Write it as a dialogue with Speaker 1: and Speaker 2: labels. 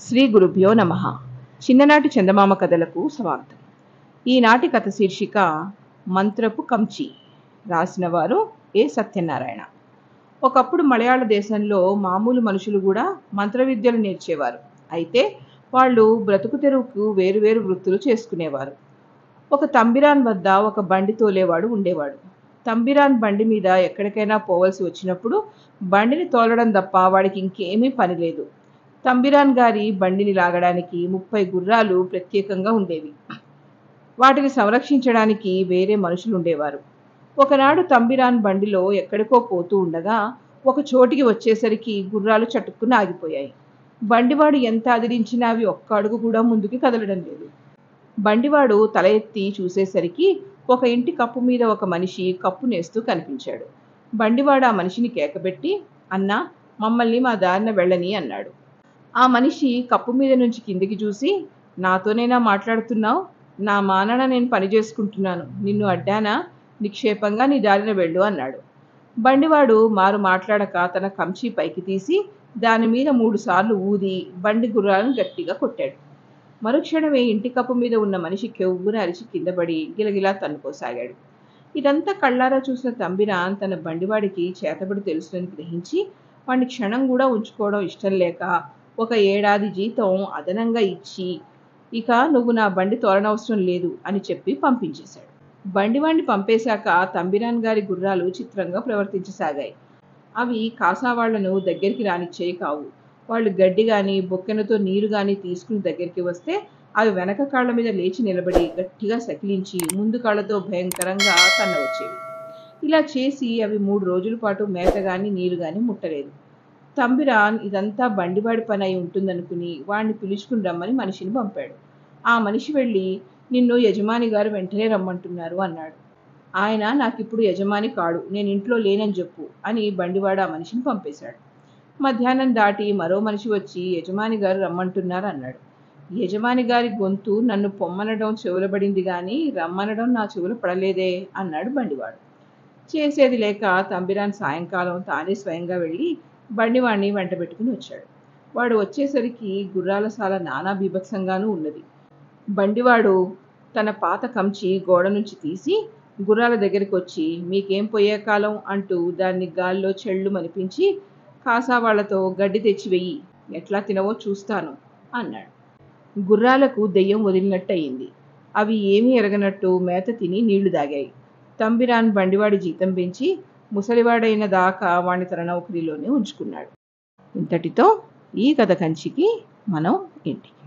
Speaker 1: శ్రీ గురుభ్యో నమ. చిన్ననాటి చందమామ కథలకు స్వాగతం. ఈనాటి కథ శీర్షిక మంత్రపు కంచి. రాసిన వారు ఏ సత్యనారాయణ. ఒకప్పుడు మలయాళ దేశంలో మామూలు మనుషులు కూడా మంత్ర విద్యలు నేర్చేవారు. అయితే వాళ్ళు బ్రతుకు తెరువుకు వేరువేరు వృత్తులు చేసుకునేవారు. ఒక తంబిరాన్ వద్ద ఒక బండి తోలేవాడు ఉండేవాడు. తంబిరాన్ బండి మీద ఎక్కడికైనా పోవలసి వచ్చినప్పుడు బండిని తోలడం తప్ప వాడికి ఇంకేమీ పని లేదు. తంబిరాన్ గారి బండిని లాగడానికి 30 గుర్రాలు ప్రత్యేకంగా ఉండేవి. వాటిని సంరక్షించడానికి వేరే మనుషులు ఉండేవారు. ఒకనాడు తంబిరాన్ బండిలో ఎక్కడికో పోతూ ఉండగా ఒక చోటికి వచ్చేసరికి గుర్రాలు చటుక్కున ఆగిపోయాయి. బండివాడు ఎంత అదిలించినా అవి ఒక్క అడుగు కూడా ముందుకి కదలడం లేదు. బండివాడు తల ఎత్తి చూసేసరికి ఒక ఇంటి కప్పు మీద ఒక మనిషి కప్పు నేస్తూ కనిపించాడు. బండివాడు ఆ మనిషిని కేకబెట్టి, అన్నా, మమ్మల్ని మా దారిన వెళ్ళని అన్నాడు. ఆ మనిషి కప్పు మీద నుంచి కిందికి చూసి, నాతోనైనా మాట్లాడుతున్నావు? నా మానన నేను పని చేసుకుంటున్నాను, నిన్ను అడ్డానా? నిక్షేపంగా నీ దారిన వెళ్ళు అన్నాడు. బండివాడు మారు మాట్లాడక తన కంచి పైకి తీసి దాని మీద 3 సార్లు ఊది బండి గుర్రాలను గట్టిగా కొట్టాడు. మరుక్షణమే ఇంటి కప్పు మీద ఉన్న మనిషి కెవ్వున అరిచి కిందపడి గిలగిలా తన్నుకోసాగాడు. ఇదంతా కళ్ళారా చూసిన తంబిరాన్ తన బండివాడికి చేతబడి తెలుసునని గ్రహించి వాడిని క్షణం కూడా ఉంచుకోవడం ఇష్టం లేక 1 ఏడాది జీతం అదనంగా ఇచ్చి, ఇక నువ్వు నా బండి తోలనవసరం లేదు అని చెప్పి పంపించేశాడు. బండివాడిని పంపేశాక తంబిరాన్ గారి గుర్రాలు చిత్రంగా ప్రవర్తించసాగాయి. అవి కాసావాళ్లను దగ్గరికి రానిచ్చేవి కావు. వాళ్ళు గడ్డి గాని బొక్కెనతో నీరు గాని తీసుకుని దగ్గరికి వస్తే అవి వెనక కాళ్ల మీద లేచి నిలబడి గట్టిగా సకిలించి ముందు కాళ్లతో భయంకరంగా తన్నవచ్చేవి. ఇలా చేసి అవి 3 రోజుల పాటు మేత గాని నీరు గాని ముట్టలేదు. తంబిరాన్ ఇదంతా బండివాడి పని అయి ఉంటుందనుకుని వాడిని పిలుచుకుని రమ్మని మనిషిని పంపాడు. ఆ మనిషి వెళ్ళి, నిన్ను యజమాని గారు వెంటనే రమ్మంటున్నారు అన్నాడు. ఆయన నాకిప్పుడు యజమాని కాడు, నేను ఇంట్లో లేనని చెప్పు అని బండివాడు ఆ మనిషిని పంపేశాడు. మధ్యాహ్నం దాటి మరో మనిషి వచ్చి యజమాని గారు రమ్మంటున్నారు అన్నాడు. యజమాని గారి గొంతు నన్ను పొమ్మనడం చెవులబడింది గాని రమ్మనడం నా చెవులు పడలేదే అన్నాడు బండివాడు. చేసేది లేక తంబిరాన్ సాయంకాలం తానే స్వయంగా వెళ్ళి బండివాడిని వెంట పెట్టుకుని వచ్చాడు. వాడు వచ్చేసరికి గుర్రాల సాల నానా బీభత్సంగానూ ఉన్నది. బండివాడు తన పాత కంచి గోడ నుంచి తీసి గుర్రాల దగ్గరికి వచ్చి, మీకేం పోయే కాలం అంటూ దాన్ని గాల్లో చెళ్ళు మనిపించి, కాసావాళ్లతో గడ్డి తెచ్చి వెయ్యి, ఎట్లా తినవో చూస్తాను అన్నాడు. గుర్రాలకు దెయ్యం వదిలినట్టయింది. అవి ఏమీ ఎరగనట్టు మేత తిని నీళ్లు దాగాయి. తంబిరాన్ బండివాడి జీతం పెంచి ముసలివాడైన దాకా వాణ్ణి తన నౌకరీలోనే ఉంచుకున్నాడు. ఇంతటితో ఈ కథ కంచికి మనం ఇంటికి.